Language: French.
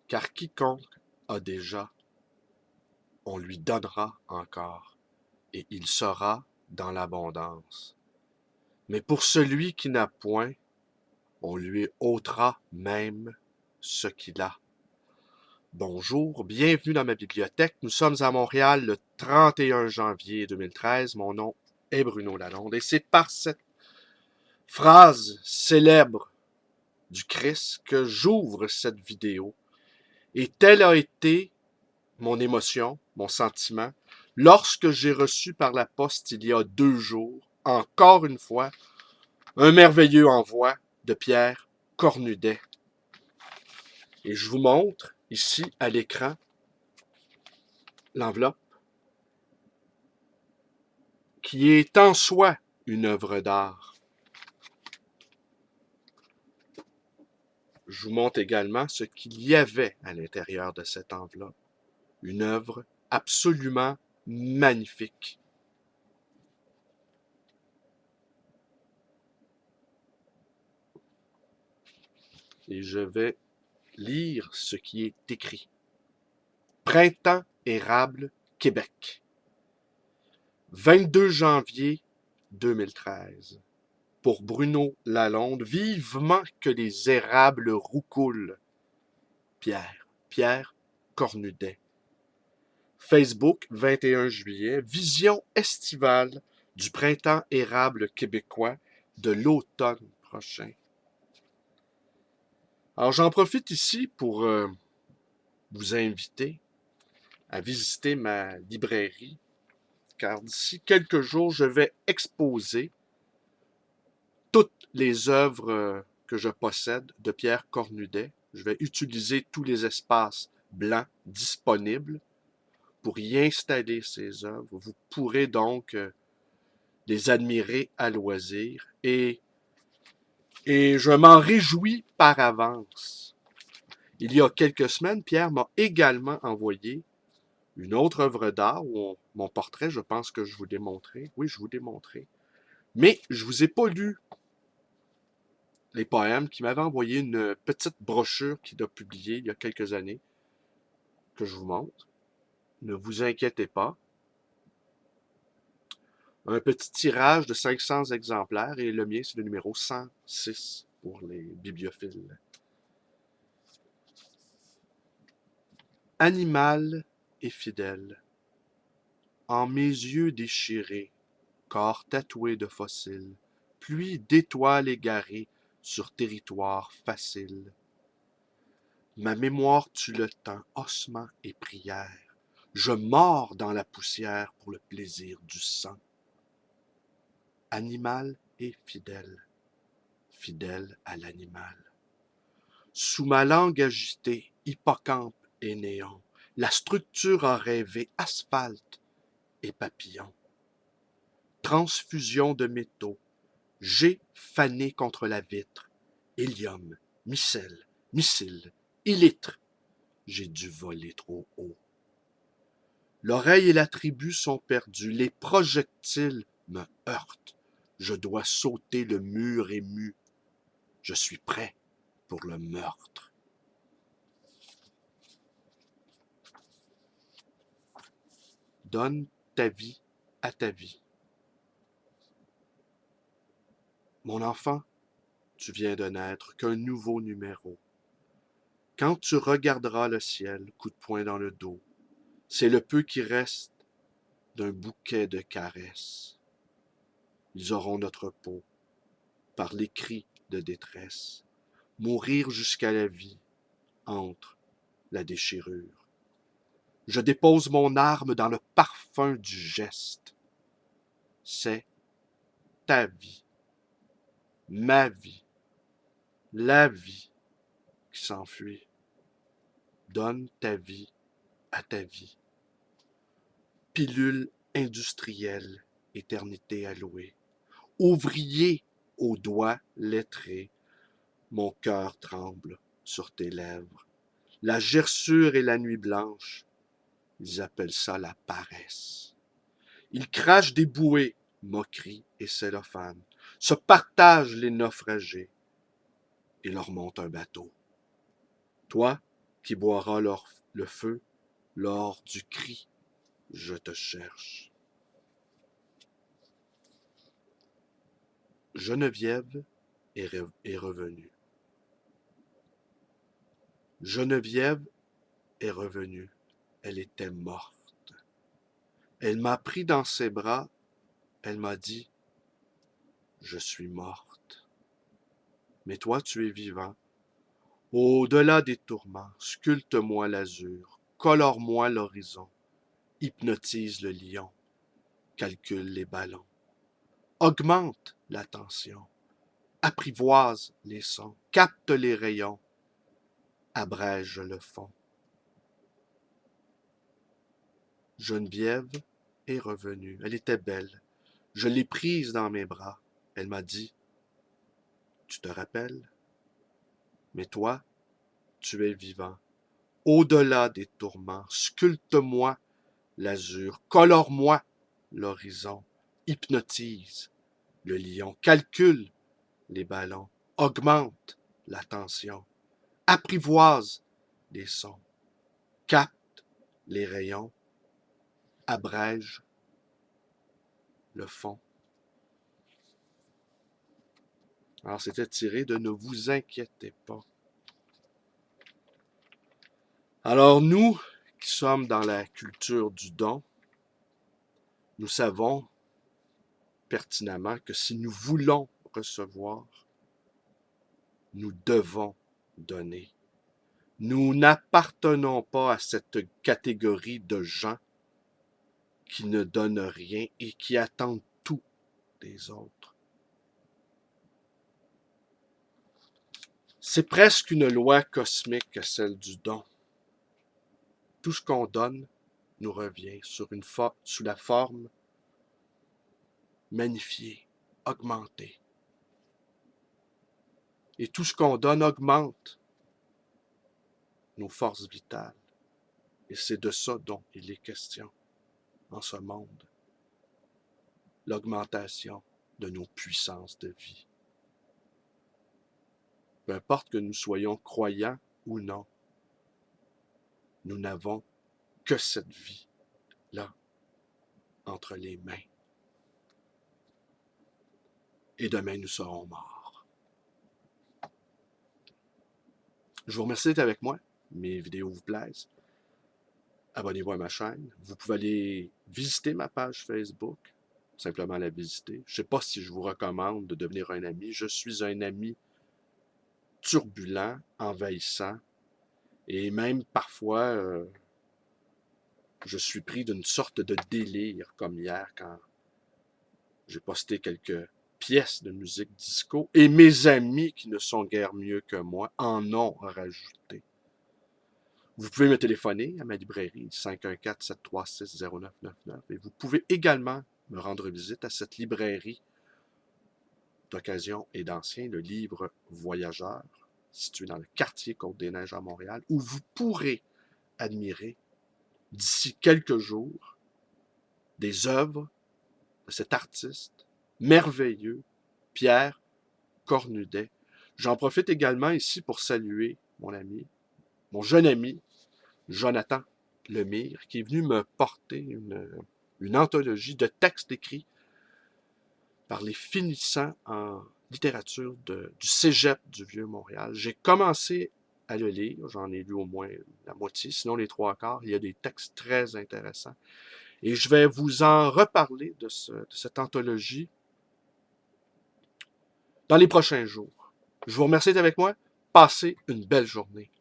Car quiconque a déjà, on lui donnera encore, et il sera dans l'abondance. Mais pour celui qui n'a point, on lui ôtera même ce qu'il a. Bonjour, bienvenue dans ma bibliothèque. Nous sommes à Montréal le 31 janvier 2013. Mon nom est Bruno Lalonde et c'est par cette phrase célèbre du Christ que j'ouvre cette vidéo. Et telle a été mon émotion, mon sentiment, lorsque j'ai reçu par la poste il y a 2 jours, encore une fois, un merveilleux envoi de Pierre Cornudet. Et je vous montre ici à l'écran l'enveloppe qui est en soi une œuvre d'art. Je vous montre également ce qu'il y avait à l'intérieur de cette enveloppe. Une œuvre absolument magnifique. Et je vais lire ce qui est écrit. Printemps érable, Québec. 22 janvier 2013. Pour Bruno Lalonde, vivement que les érables roucoulent. Pierre Cornudet. Facebook, 21 juillet, vision estivale du printemps érable québécois de l'automne prochain. Alors j'en profite ici pour vous inviter à visiter ma librairie, car d'ici quelques jours, je vais exposer toutes les œuvres que je possède de Pierre Cornudet. Je vais utiliser tous les espaces blancs disponibles pour y installer ces œuvres. Vous pourrez donc les admirer à loisir et je m'en réjouis par avance. Il y a quelques semaines, Pierre m'a également envoyé une autre œuvre d'art, mon portrait, je pense que je vous l'ai montré. Oui, je vous l'ai montré. Mais je vous ai pas lu les poèmes, qui m'avait envoyé une petite brochure qu'il a publiée il y a quelques années, que je vous montre. Ne vous inquiétez pas. Un petit tirage de 500 exemplaires, et le mien, c'est le numéro 106 pour les bibliophiles. Animal et fidèle. En mes yeux déchirés, corps tatoué de fossiles, pluie d'étoiles égarées sur territoire facile. Ma mémoire tue le temps, ossements et prières. Je mords dans la poussière pour le plaisir du sang. Animal et fidèle, fidèle à l'animal. Sous ma langue agitée, hippocampe et néon, la structure a rêvé asphalte et papillon. Transfusion de métaux, j'ai fané contre la vitre. Hélium, missile, élytre. J'ai dû voler trop haut. L'oreille et la tribu sont perdus, les projectiles me heurtent. Je dois sauter le mur ému. Je suis prêt pour le meurtre. Donne ta vie à ta vie. Mon enfant, tu viens de naître, qu'un nouveau numéro. Quand tu regarderas le ciel, coup de poing dans le dos, c'est le peu qui reste d'un bouquet de caresses. Ils auront notre peau, par les cris de détresse, mourir jusqu'à la vie, entre la déchirure. Je dépose mon arme dans le parfum du geste. C'est ta vie, ma vie, la vie qui s'enfuit. Donne ta vie à ta vie. Pilule industrielle, éternité allouée. Ouvrier aux doigts lettrés, mon cœur tremble sur tes lèvres. La gerçure et la nuit blanche, ils appellent ça la paresse. Ils crachent des bouées, moqueries et cellophane, se partagent les naufragés et leur montent un bateau. Toi, qui boira le feu lors du cri « Je te cherche ». Geneviève est revenue. Geneviève est revenue. Elle était morte. Elle m'a pris dans ses bras. Elle m'a dit « Je suis morte. Mais toi, tu es vivant. Au-delà des tourments, sculpte-moi l'azur, colore-moi l'horizon, hypnotise le lion, calcule les ballons, augmente la tension, apprivoise les sons, capte les rayons, abrège le fond. » Geneviève est revenue. Elle était belle. Je l'ai prise dans mes bras. Elle m'a dit « Tu te rappelles? Mais toi, tu es vivant. Au-delà des tourments, sculpte-moi l'azur, colore-moi l'horizon, hypnotise le lion, calcule les ballons, augmente la tension, apprivoise les sons, capte les rayons, abrège le fond. » Alors, c'était tiré de « Ne vous inquiétez pas ». Alors, nous qui sommes dans la culture du don, nous savons pertinemment que si nous voulons recevoir, nous devons donner. Nous n'appartenons pas à cette catégorie de gens qui ne donnent rien et qui attendent tout des autres. C'est presque une loi cosmique, celle du don. Tout ce qu'on donne nous revient sous la forme magnifiée, augmentée. Et tout ce qu'on donne augmente nos forces vitales. Et c'est de ça dont il est question en ce monde. L'augmentation de nos puissances de vie. Peu importe que nous soyons croyants ou non, nous n'avons que cette vie-là entre les mains. Et demain, nous serons morts. Je vous remercie d'être avec moi. Mes vidéos vous plaisent. Abonnez-vous à ma chaîne. Vous pouvez aller visiter ma page Facebook. Simplement la visiter. Je ne sais pas si je vous recommande de devenir un ami. Je suis un ami turbulent, envahissant. Et même parfois, je suis pris d'une sorte de délire, comme hier, quand j'ai posté quelques pièces de musique disco, et mes amis, qui ne sont guère mieux que moi, en ont rajouté. Vous pouvez me téléphoner à ma librairie 514-736-0999 et vous pouvez également me rendre visite à cette librairie d'occasion et d'ancien, le livre Voyageur, situé dans le quartier Côte-des-Neiges à Montréal, où vous pourrez admirer d'ici quelques jours des œuvres de cet artiste merveilleux, Pierre Cornudet. J'en profite également ici pour saluer mon jeune ami, Jonathan Lemire, qui est venu me porter une anthologie de textes écrits par les finissants en littérature du Cégep du Vieux-Montréal. J'ai commencé à le lire, j'en ai lu au moins la moitié, sinon les trois quarts. Il y a des textes très intéressants. Et je vais vous en reparler de cette anthologie dans les prochains jours. Je vous remercie d'être avec moi. Passez une belle journée.